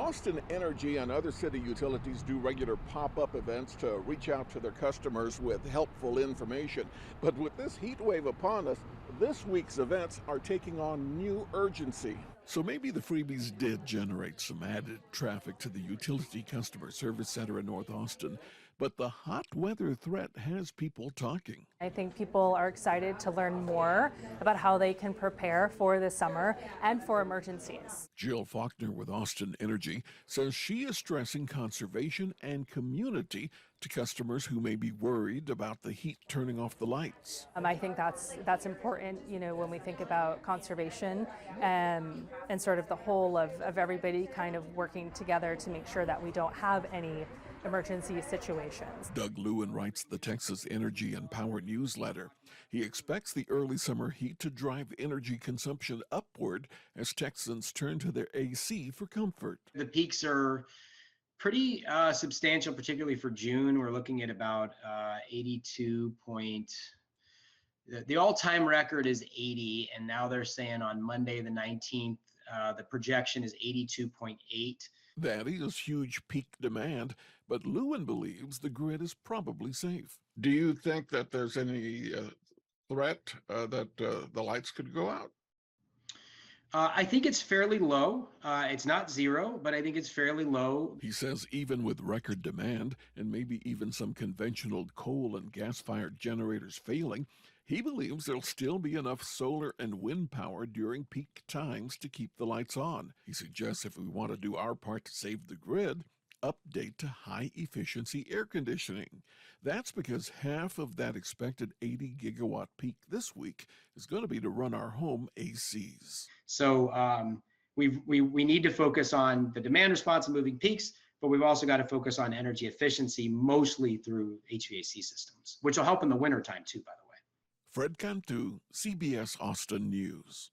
Austin Energy and other city utilities do regular pop-up events to reach out to their customers with helpful information. But with this heat wave upon us, this week's events are taking on new urgency. So maybe the freebies did generate some added traffic to the Utility Customer Service Center in North Austin, but the hot weather threat has people talking. I think people are excited to learn more about how they can prepare for the summer and for emergencies. Jill Faulkner with Austin Energy says she is stressing conservation and community to customers who may be worried about the heat turning off the lights. I think that's important, when we think about conservation and sort of the whole of everybody kind of working together to make sure that we don't have any emergency situations. Doug Lewin writes the Texas Energy and Power newsletter. He expects the early summer heat to drive energy consumption upward as Texans turn to their AC for comfort. The peaks are pretty substantial, particularly for June. We're looking at about 82 point. The all-time record is 80, and now they're saying on Monday the 19th, the projection is 82.8. That is huge peak demand, but Lewin believes the grid is probably safe. Do you think that there's any threat that the lights could go out? I think it's fairly low. It's not zero, but I think it's fairly low. He says even with record demand and maybe even some conventional coal and gas-fired generators failing, he believes there'll still be enough solar and wind power during peak times to keep the lights on. He suggests if we want to do our part to save the grid, update to high-efficiency air conditioning. That's because half of that expected 80 gigawatt peak this week is going to be to run our home ACs. So we need to focus on the demand response and moving peaks, but we've also got to focus on energy efficiency, mostly through HVAC systems, which will help in the wintertime too, by the way. Fred Cantu, CBS Austin News.